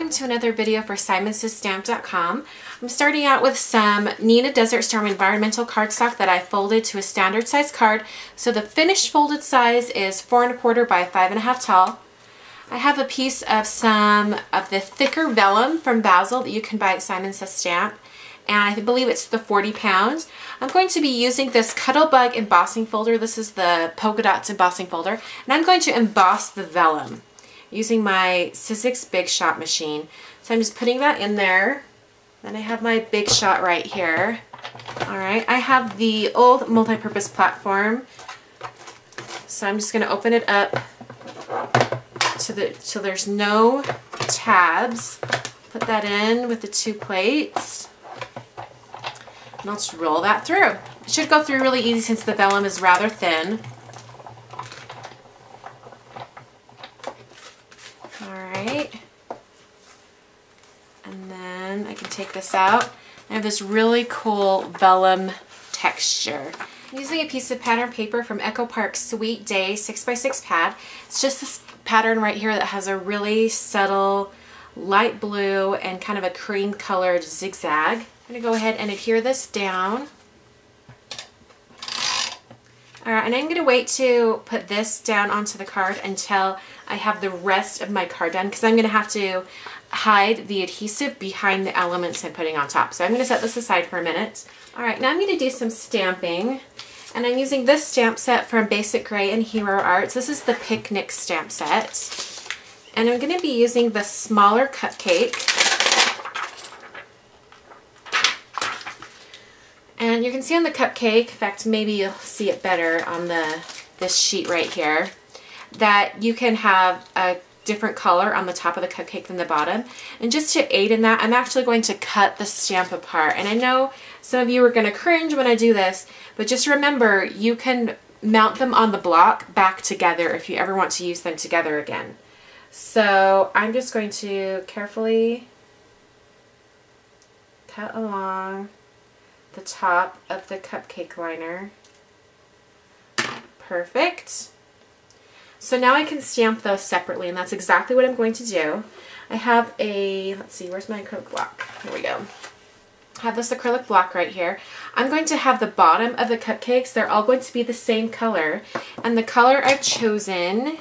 welcome to another video for SimonsStamp.com. I'm starting out with some Neenah Desert Storm environmental cardstock that I folded to a standard size card. So the finished folded size is 4 1/4 by 5 1/2 tall. I have a piece of some of the thicker vellum from Basil that you can buy at Simons Says Stamp, and I believe it's the 40 pounds. I'm going to be using this Cuttlebug embossing folder. This is the polka dots embossing folder, and I'm going to emboss the vellum using my Sizzix Big Shot machine. So I'm just putting that in there. Then I have my Big Shot right here. Alright, I have the old multi-purpose platform. So I'm just going to open it up so there's no tabs. Put that in with the 2 plates. And I'll just roll that through. It should go through really easy since the vellum is rather thin. Alright, and then I can take this out. I have this really cool vellum texture. I'm using a piece of pattern paper from Echo Park Sweet Day 6x6 pad. It's just this pattern right here that has a really subtle light blue and kind of a cream colored zigzag. I'm going to go ahead and adhere this down. Alright, and I'm going to wait to put this down onto the card until I have the rest of my card done, because I'm going to have to hide the adhesive behind the elements I'm putting on top. So I'm going to set this aside for a minute. Alright, now I'm going to do some stamping, and I'm using this stamp set from BasicGrey and Hero Arts. This is the Picnic stamp set, and I'm going to be using the smaller Cupcake. And you can see on the Cupcake, in fact maybe you'll see it better on this sheet right here, that you can have a different color on the top of the Cupcake than the bottom. And just to aid in that, I'm actually going to cut the stamp apart. And I know some of you are going to cringe when I do this, but just remember you can mount them on the block back together if you ever want to use them together again. So I'm just going to carefully cut along the top of the Cupcake liner. Perfect. So now I can stamp those separately, and that's exactly what I'm going to do. I have a, let's see, where's my acrylic block? Here we go. I have this acrylic block right here. I'm going to have the bottom of the cupcakes, they're all going to be the same color, and the color I've chosen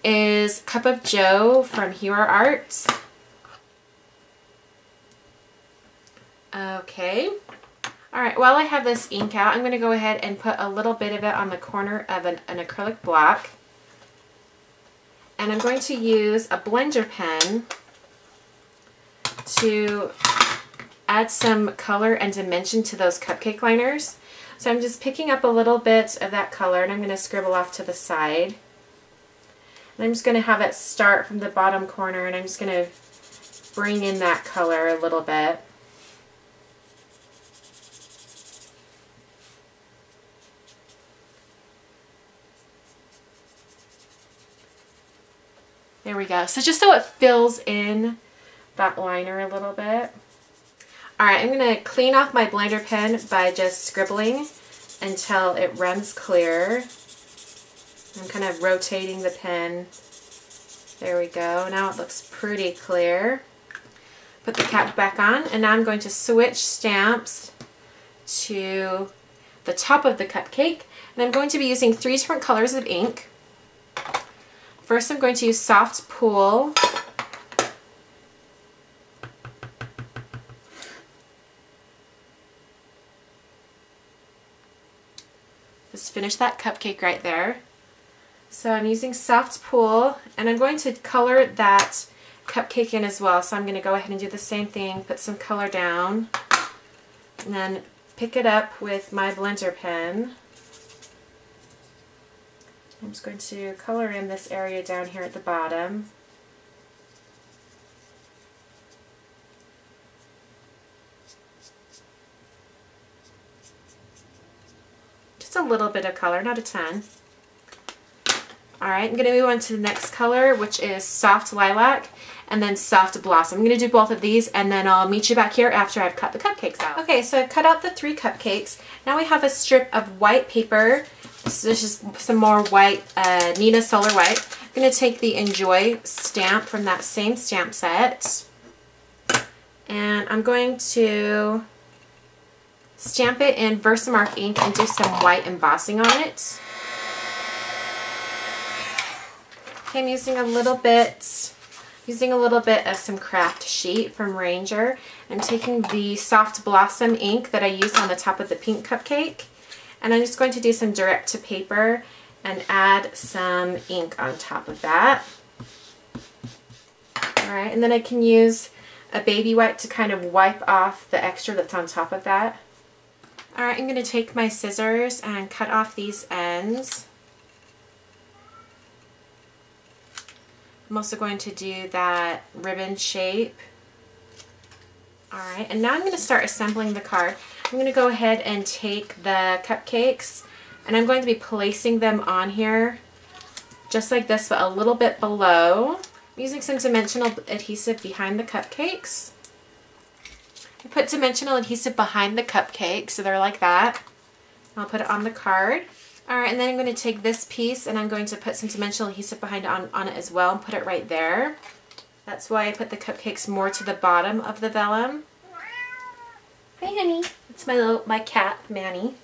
is Cup of Joe from Hero Arts. Okay. Alright, while I have this ink out, I'm going to go ahead and put a little bit of it on the corner of an acrylic block. And I'm going to use a blender pen to add some color and dimension to those cupcake liners. So I'm just picking up a little bit of that color, and I'm going to scribble off to the side. And I'm just going to have it start from the bottom corner, and I'm just going to bring in that color a little bit. There we go. So just so it fills in that liner a little bit. Alright, I'm going to clean off my blender pen by just scribbling until it runs clear. I'm kind of rotating the pen. There we go. Now it looks pretty clear. Put the cap back on, and now I'm going to switch stamps to the top of the cupcake. And I'm going to be using 3 different colors of ink. First, I'm going to use Soft Pool. Just finish that cupcake right there. So I'm using Soft Pool, and I'm going to color that cupcake in as well. So I'm going to go ahead and do the same thing, put some color down, and then pick it up with my blender pen. I'm just going to color in this area down here at the bottom. Just a little bit of color, not a ton. Alright, I'm going to move on to the next color, which is Soft Lilac, and then Soft Blossom. I'm going to do both of these, and then I'll meet you back here after I've cut the cupcakes out. Okay, so I've cut out the 3 cupcakes. Now we have a strip of white paper. So this is some more white, Neenah Solar White. I'm going to take the Enjoy stamp from that same stamp set, and I'm going to stamp it in Versamark ink and do some white embossing on it. Okay, I'm using a little bit of some craft sheet from Ranger. I'm taking the Soft Blossom ink that I used on the top of the pink cupcake, and I'm just going to do some direct to paper and add some ink on top of that. Alright, and then I can use a baby wipe to kind of wipe off the extra that's on top of that. Alright, I'm going to take my scissors and cut off these ends. I'm also going to do that ribbon shape. Alright, and now I'm going to start assembling the card. I'm going to go ahead and take the cupcakes, and I'm going to be placing them on here just like this, but a little bit below. I'm using some dimensional adhesive behind the cupcakes. I put dimensional adhesive behind the cupcakes so they're like that. I'll put it on the card. Alright, and then I'm going to take this piece and I'm going to put some dimensional adhesive behind it on it as well and put it right there. That's why I put the cupcakes more to the bottom of the vellum. Hi honey, it's my cat, Manny.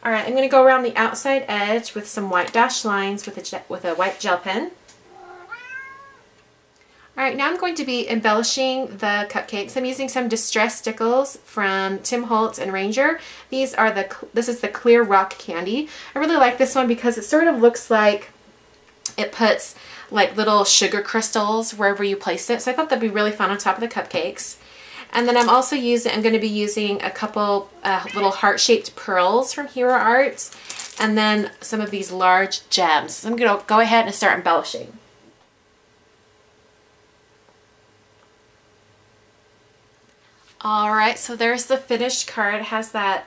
Alright, I'm going to go around the outside edge with some white dashed lines with a white gel pen. Alright, now I'm going to be embellishing the cupcakes. I'm using some Distress Stickles from Tim Holtz and Ranger. This is the clear rock candy. I really like this one because it sort of looks like it puts like little sugar crystals wherever you place it. So I thought that'd be really fun on top of the cupcakes. And then I'm going to be using a couple little heart-shaped pearls from Hero Arts, and then some of these large gems. So I'm going to go ahead and start embellishing. Alright, so there's the finished card. It has that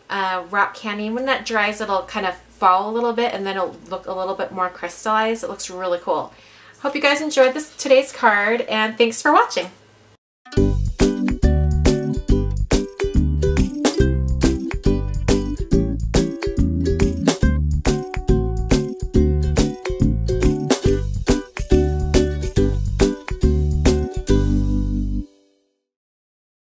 rock candy. When that dries, it'll kind of fall a little bit and then it'll look a little bit more crystallized. It looks really cool. Hope you guys enjoyed today's card, and thanks for watching.